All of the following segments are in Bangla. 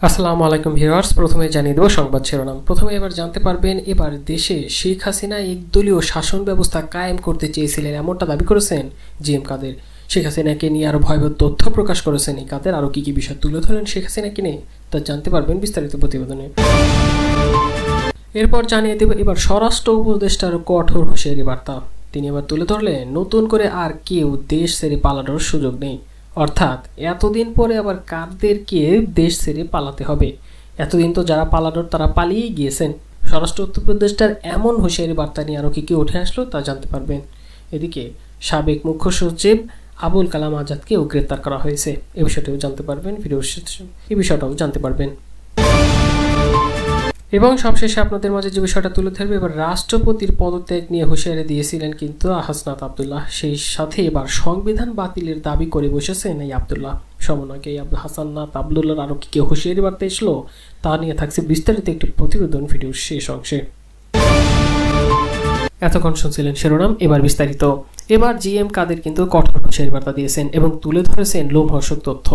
আসসালামু আলাইকুম ভিউয়ার্স, প্রথমে জানিয়ে দেব সংবাদ শিরোনাম। প্রথমে এবার জানতে পারবেন, এবার দেশে শেখ হাসিনা একদলীয় শাসন ব্যবস্থা কায়েম করতে চেয়েছিলেন, এমনটা দাবি করেছেন জিএম কাদের। শেখ হাসিনাকে নিয়ে আরও ভয়াবহ তথ্য প্রকাশ করেছেন এই কাদের। আরও কী কী বিষয় তুলে ধরেন শেখ হাসিনাকে নিয়ে তা জানতে পারবেন বিস্তারিত প্রতিবেদনে। এরপর জানিয়ে দেব এবার স্বরাষ্ট্র উপদেষ্টার কঠোর হুঁশিয়ারি বার্তা। তিনি এবার তুলে ধরলেন, নতুন করে আর কেউ দেশ ছেড়ে পালানোর সুযোগ নেই। অর্থাৎ এতদিন পরে আবার কাদেরকে দেশ ছেড়ে পালাতে হবে? এতদিন তো যারা পালানোর তারা পালিয়েই গিয়েছেন। স্বরাষ্ট্র উপদেষ্টার এমন হুঁশিয়ারি বার্তা নিয়ে আরও কী উঠে আসলো তা জানতে পারবেন। এদিকে সাবেক মুখ্য সচিব আবুল কালাম আজাদকেও গ্রেপ্তার করা হয়েছে, এ বিষয়টাও জানতে পারবেন এই বিষয়টাও জানতে পারবেন। এবং সবশেষে আপনাদের মাঝে যে বিষয়টা তুলে ধরবে, এবার রাষ্ট্রপতির পদত্যাগ নিয়ে হুঁশিয়ারি দিয়েছিলেন কিন্তু হাসনাত আবদুল্লাহ। সেই সাথে এবার সংবিধান বাতিলের দাবি করে বসেছেন এই আবদুল্লাহ সমন্বয়কে। এই হাসনাত আবদুল্লাহর আরও কি হুঁশিয়ারি বার্তা এসলো তা নিয়ে থাকছে বিস্তারিত একটি প্রতিবেদন ভিডিওর শেষ অংশে। এতক্ষণ শুনছিলেন শিরোনাম, এবার বিস্তারিত। এবার জিএম কাদের কিন্তু কঠোর হুঁশিয়ারি বার্তা দিয়েছেন এবং তুলে ধরেছেন লোমহর্ষক তথ্য।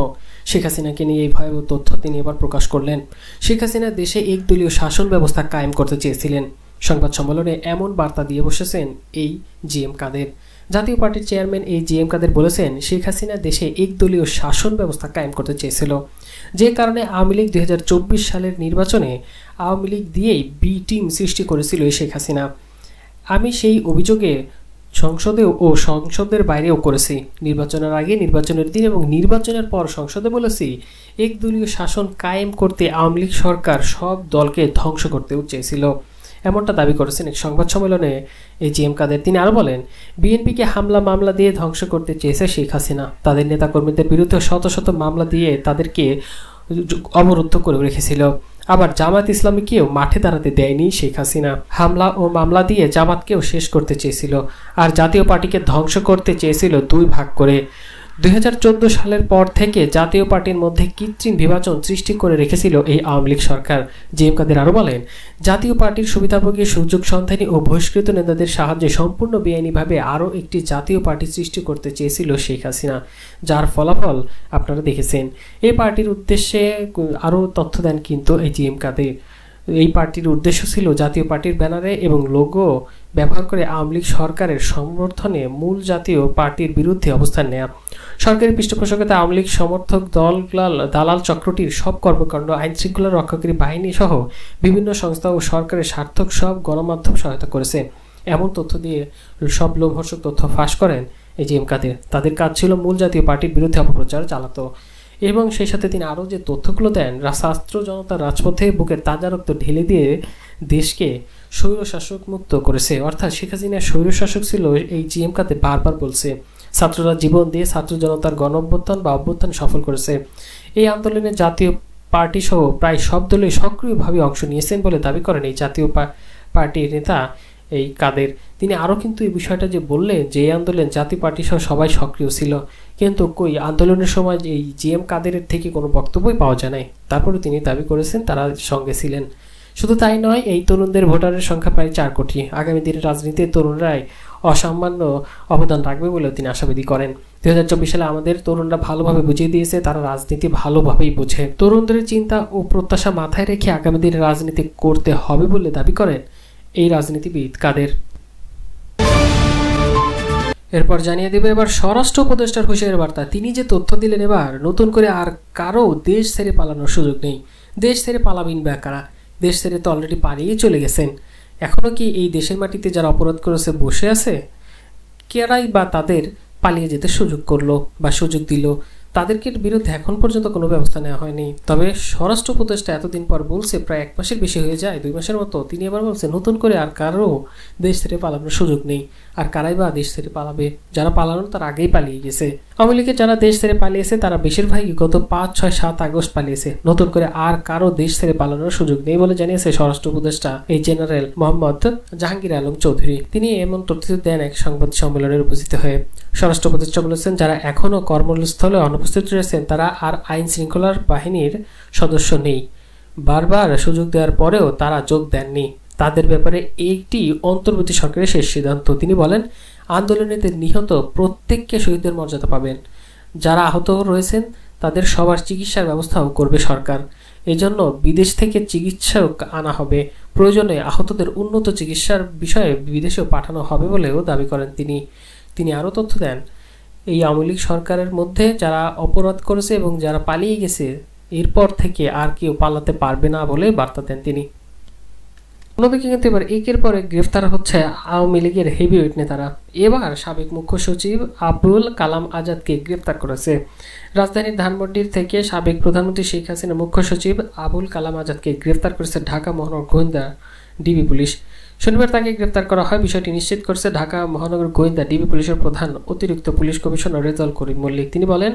শেখ হাসিনাকে নিয়ে এই ভয়াবহ তথ্য তিনি এবার প্রকাশ করলেন। শেখ হাসিনা দেশে একদলীয় শাসন ব্যবস্থা কায়েম করতে চেয়েছিলেন। সংবাদ সম্মেলনে এমন বার্তা দিয়ে বসেছেন এই জিএম কাদের। জাতীয় পার্টির চেয়ারম্যান এই জিএম কাদের বলেছেন, শেখ হাসিনা দেশে একদলীয় শাসন ব্যবস্থা কায়েম করতে চেয়েছিল, যে কারণে আওয়ামী লীগ 2024 সালের নির্বাচনে আওয়ামী লীগ দিয়েই বি টিম সৃষ্টি করেছিল এই শেখ হাসিনা। আমি সেই অভিযোগে সংসদেও ও সংসদের বাইরেও করেছি। নির্বাচনের আগে, নির্বাচনের দিন এবং নির্বাচনের পর সংসদে বলেছি, একদলীয় শাসন কায়েম করতে আওয়ামী লীগ সরকার সব দলকে ধ্বংস করতেও চেয়েছিল, এমনটা দাবি করেছেন এক সংবাদ সম্মেলনে এই জিএম কাদের। তিনি আরও বলেন, বিএনপিকে হামলা মামলা দিয়ে ধ্বংস করতে চেয়েছে শেখ হাসিনা। তাদের নেতাকর্মীদের বিরুদ্ধে শত শত মামলা দিয়ে তাদেরকে অবরুদ্ধ করে রেখেছিল। আবার জামাত ইসলামীকেও মাঠে দাঁড়াতে দেয়নি শেখ হাসিনা। হামলা ও মামলা দিয়ে জামাতকেও শেষ করতে চেয়েছিল, আর জাতীয় পার্টিকে ধ্বংস করতে চেয়েছিল দুই ভাগ করে। 2014 সালের পর থেকে জাতীয় পার্টির মধ্যে কৃত্রিম বিভাজন সৃষ্টি করে রেখেছিল এই আওয়ামী লীগ সরকার। জিএম কাদের আরও বলেন, জাতীয় পার্টির সুবিধাভোগী, সুযোগ সন্ধানী ও বহিষ্কৃত নেতাদের সাহায্যে সম্পূর্ণ বেআইনিভাবে আরও একটি জাতীয় পার্টি সৃষ্টি করতে চেয়েছিল শেখ হাসিনা, যার ফলাফল আপনারা দেখেছেন। এই পার্টির উদ্দেশ্যে আরও তথ্য দেন কিন্তু এই জিএম কাদের। এই পার্টির উদ্দেশ্য ছিল জাতীয় পার্টির ব্যানারে এবং লোগো ব্যবহার করে আওয়ামী লীগ সরকারের সমর্থনে মূল জাতীয় পার্টির বিরুদ্ধে অবস্থান নেওয়া। সরকারি পৃষ্ঠপোষকতা আওয়ামী লীগ সমর্থক দালাল চক্রটির সব কর্মকাণ্ড আইনশৃঙ্খলা রক্ষাকারী বাহিনী সহ বিভিন্ন সংস্থা ও সরকারের সার্থক সব গণমাধ্যম সহায়তা করেছে, এমন তথ্য দিয়ে সব লোমহর্ষক তথ্য ফাঁস করেন এই জিএম কাদের। তাদের কাজ ছিল মূল জাতীয় পার্টির বিরুদ্ধে অপপ্রচার চালাতো। এবং সেই সাথে তিনি আরও যে তথ্যগুলো দেন, ছাত্র জনতার রাজপথে বুকের তাজা রক্ত ঢেলে দিয়ে দেশকে স্বৈরশাসক মুক্ত করেছে। অর্থাৎ শেখ হাসিনা স্বৈরশাসক ছিল, এই জিএম কাদের বারবার বলছে। ছাত্ররা জীবন দিয়ে ছাত্র জনতার গণ অভ্যুত্থান বা অভ্যুত্থান সফল করেছে। এই আন্দোলনে জাতীয় পার্টি সহ প্রায় সব দলই সক্রিয়ভাবে অংশ নিয়েছেন বলে দাবি করেন এই জাতীয় পার্টির নেতা এই কাদের। তিনি আরও কিন্তু এই বিষয়টা যে বললেন যে এই আন্দোলন জাতীয় পার্টি সহ সবাই সক্রিয় ছিল, কিন্তু কই আন্দোলনের সময় এই জিএম কাদেরের থেকে কোনো বক্তব্যই পাওয়া যায় নাই। তারপরে তিনি দাবি করেছেন তারা সঙ্গে ছিলেন। শুধু তাই নয়, এই তরুণদের ভোটারের সংখ্যা প্রায় 4 কোটি। আগামী দিনের রাজনীতির তরুণরাই অসামান্য অবদান রাখবে বলেও তিনি আশাবাদী করেন। 2024 সালে আমাদের তরুণরা ভালোভাবে বুঝিয়ে দিয়েছে, তারা রাজনীতি ভালোভাবেই বোঝে। তরুণদের চিন্তা ও প্রত্যাশা মাথায় রেখে আগামী দিনে রাজনীতি করতে হবে বলে দাবি করেন এই রাজনীতিবিদ কাদের। এরপর জানিয়ে দেবে এবার স্বরাষ্ট্র উপদেষ্টার হুঁশিয়ারি বার্তা। তিনি যে তথ্য দিলেন, এবার নতুন করে আর কারো দেশ ছেড়ে পালানোর সুযোগ নেই। দেশ ছেড়ে পালাবেন বা কারা? দেশ ছেড়ে তো অলরেডি পালিয়ে চলে গেছেন। এখনও কি এই দেশের মাটিতে যারা অপরাধ করেছে বসে আছে? কেরাই বা তাদের পালিয়ে যেতে সুযোগ করলো বা সুযোগ দিল? তাদেরকে বিরুদ্ধে এখন পর্যন্ত কোনো ব্যবস্থা নেওয়া হয়নি। তবে স্বরাষ্ট্র উপদেষ্টা এতদিন পর বলছে, প্রায় 1 মাসের বেশি হয়ে যায়, 2 মাসের মতো, তিনি এবার বলছে নতুন করে আর কারো দেশ ছেড়ে পালানোর সুযোগ নেই। আর কারাই বা দেশ ছেড়ে পালাবে? যারা পালানোর তার আগেই পালিয়ে গেছে। আওয়ামী লীগের যারা দেশ ছেড়ে পালিয়েছে তারা বেশিরভাগই গত 5, 6, 7 আগস্ট পালিয়েছে। নতুন করে আর কারো দেশ ছেড়ে পালানোর সুযোগ নেই বলে জানিয়েছে স্বরাষ্ট্র উপদেষ্টা এই জেনারেল মোহাম্মদ জাহাঙ্গীর আলম চৌধুরী। তিনি এমন তথ্য দেন এক সংবাদ সম্মেলনের উপস্থিত হয়ে। স্বরাষ্ট্র উপদেষ্টা বলেছেন, যারা এখনও কর্মস্থলে অনুপস্থিত রয়েছেন তারা আর আইন শৃঙ্খলার বাহিনীর সদস্য নেই। বারবার সুযোগ দেওয়ার পরেও তারা যোগ দেননি। তাদের ব্যাপারে একটি অন্তর্বর্তী সরকারের শেষ সিদ্ধান্ত। তিনি বলেন, আন্দোলনেতে নিহত প্রত্যেককে শহীদের মর্যাদা পাবেন। যারা আহত রয়েছেন তাদের সবার চিকিৎসার ব্যবস্থাও করবে সরকার। এজন্য বিদেশ থেকে চিকিৎসক আনা হবে, প্রয়োজনে আহতদের উন্নত চিকিৎসার বিষয়ে বিদেশেও পাঠানো হবে বলেও দাবি করেন তিনি আরও তথ্য দেন, এই আওয়ামী লীগ সরকারের মধ্যে যারা অপরাধ করেছে এবং যারা পালিয়ে গেছে এরপর থেকে আর কেউ পালাতে পারবে না বলে বার্তা দেন তিনি। অন্যদিকে কিন্তু এবার একের পর এক গ্রেফতার হচ্ছে আওয়ামী লীগের হেভিওয়েট নেতারা। এবার সাবেক মুখ্য সচিব আবুল কালাম আজাদকে গ্রেফতার করেছে। রাজধানীর ধানমন্ডির থেকে সাবেক প্রধানমন্ত্রী শেখ হাসিনা মুখ্য সচিব আবুল কালাম আজাদকে গ্রেফতার করেছে ঢাকা মহানগর গোয়েন্দা ডিবি পুলিশ। শনিবার তাকে গ্রেফতার করা হয়, বিষয়টি নিশ্চিত করেছে ঢাকা মহানগর গোয়েন্দা ডিবি পুলিশের প্রধান অতিরিক্ত পুলিশ কমিশনার রেজাউল করিম মল্লিক। তিনি বলেন,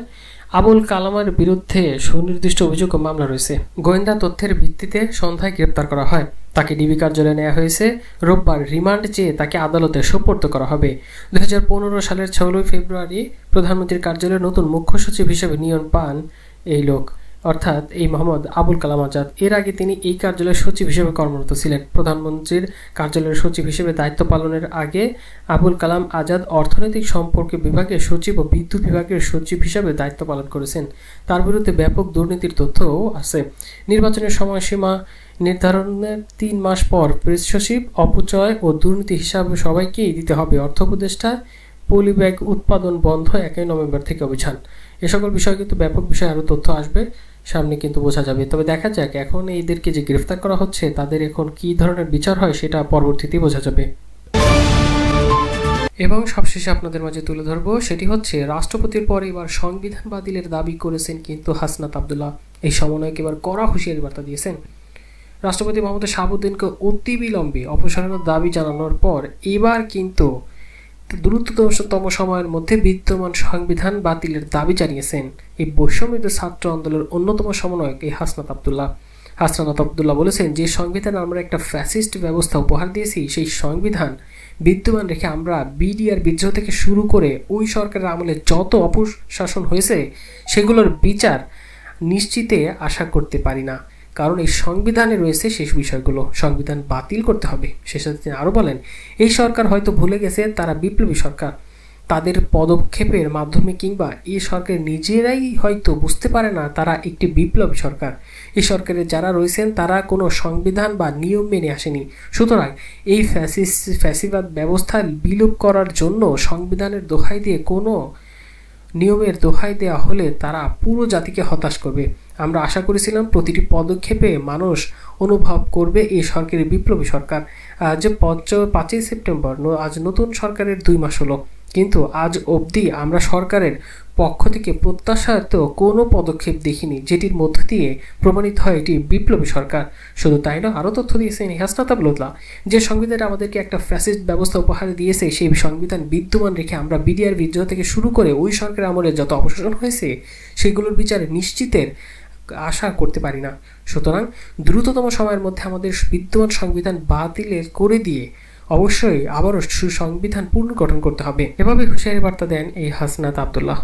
আবুল কালামের বিরুদ্ধে সুনির্দিষ্ট অভিযোগ ও মামলা রয়েছে। গোয়েন্দা তথ্যের ভিত্তিতে সন্ধ্যায় গ্রেফতার করা হয়। তাকে ডিবি কার্যালয়ে নেওয়া হয়েছে। রোববার রিমান্ড চেয়ে তাকে আদালতে সোপর্দ করা হবে। 2015 সালের 16 ফেব্রুয়ারি প্রধানমন্ত্রীর কার্যালয়ে নতুন মুখ্য সচিব হিসেবে নিয়োগ পান এই লোক, অর্থাৎ এই মোহাম্মদ আবুল কালাম আজাদ। এর আগে তিনি এই কার্যালয়ের সচিব হিসেবে কর্মরত ছিলেন। প্রধানমন্ত্রীর কার্যালয়ের সচিব হিসেবে দায়িত্ব পালনের আগে আবুল কালাম আজাদ অর্থনৈতিক সম্পর্ক বিভাগের সচিব ও বিদ্যুৎ বিভাগের সচিব হিসেবে দায়িত্ব পালন করেছেন। তার বিরুদ্ধে ব্যাপক দুর্নীতির তথ্যও আছে। নির্বাচনের সময়সীমা নির্ধারণের 3 মাস পর প্রেস সচিব, অপচয় ও দুর্নীতি হিসাবে সবাইকেই দিতে হবে অর্থ উপদেষ্টা, পলিব্যাগ উৎপাদন বন্ধ 1 নভেম্বর থেকে অভিযান। এ সকল বিষয় কিন্তু ব্যাপক বিষয়ে আরও তথ্য আসবে, সামনে কিন্তু বোঝা যাবে। তবে দেখা যাক এখন এদেরকে যে গ্রেফতার করা হচ্ছে তাদের এখন কি ধরনের বিচার হয় সেটা পরবর্তীতে বোঝা যাবে। এবং সবশেষে আপনাদের মাঝে তুলে ধরবো সেটি হচ্ছে রাষ্ট্রপতির পর এবার সংবিধান বাতিলের দাবি করেছেন কিন্তু হাসনাত আব্দুল্লাহ। এই সমন্বয়কে এবার কড়া হুঁশিয়ারি বার্তা দিয়েছেন। রাষ্ট্রপতি মোহাম্মদ শাহাবুদ্দিনকে অতিবিলম্বে অপসারণের দাবি জানানোর পর এবার কিন্তু দ্রুততম সময়ের মধ্যে বিদ্যমান সংবিধান বাতিলের দাবি জানিয়েছেন এই বৈষম্যবিরোধী ছাত্র আন্দোলনের অন্যতম সমন্বয়ক এই হাসনাত আব্দুল্লাহ বলেছেন, যে সংবিধান আমরা একটা ফ্যাসিস্ট ব্যবস্থা উপহার দিয়েছি সেই সংবিধান বিদ্যমান রেখে আমরা বিডিআর বিদ্রোহ থেকে শুরু করে ওই সরকারের আমলে যত অপশাসন হয়েছে সেগুলোর বিচার নিশ্চিতে আশা করতে পারি না, কারণ এই সংবিধানে রয়েছে শেষ বিষয়গুলো। সংবিধান বাতিল করতে হবে। শেষে তিনি আরও বলেন, এই সরকার হয়তো ভুলে গেছে তারা বিপ্লবী সরকার। তাদের পদক্ষেপের মাধ্যমে কিংবা এই সরকার নিজেরাই হয়তো বুঝতে পারে না তারা একটি বিপ্লবী সরকার। এই সরকারের যারা রয়েছেন তারা কোনো সংবিধান বা নিয়ম মেনে আসেনি। সুতরাং এই ফ্যাসিবাদ ব্যবস্থা বিলোপ করার জন্য সংবিধানের দোহাই দিয়ে কোনো নিয়মের দোহাই দেওয়া হলে তারা পুরো জাতিকে হতাশ করবে। আমরা আশা করেছিলাম প্রতিটি পদক্ষেপে মানুষ অনুভব করবে এই সরকারের বিপ্লবী সরকার। যে 5ই সেপ্টেম্বর আজ নতুন সরকারের 2 মাস হলো, কিন্তু আজ অবধি আমরা সরকারের পক্ষ থেকে প্রত্যাশিত কোনো পদক্ষেপ দেখিনি যেটির মধ্য দিয়ে প্রমাণিত হয় এটি বিপ্লবী সরকার। শুধু তাই নয়, আরও তথ্য দিয়েছেন হাসনাত আব্দুল্লাহ, যে সংবিধান আমাদেরকে একটা ফ্যাসিস্ট ব্যবস্থা উপহার দিয়েছে সেই সংবিধান বিদ্যমান রেখে আমরা বিডিআর বিদ্রোহ থেকে শুরু করে ওই সরকারের আমলে যত অপশাসন হয়েছে সেগুলোর বিচারে নিশ্চিতের আশা করতে পারি না। সুতরাং দ্রুততম সময়ের মধ্যে আমাদের বিদ্যমান সংবিধান বাতিলের করে দিয়ে অবশ্যই আবারও সুসংবিধান পুনর্গঠন করতে হবে। এভাবে হুঁশিয়ারি বার্তা দেন এই হাসনাত আব্দুল্লাহ।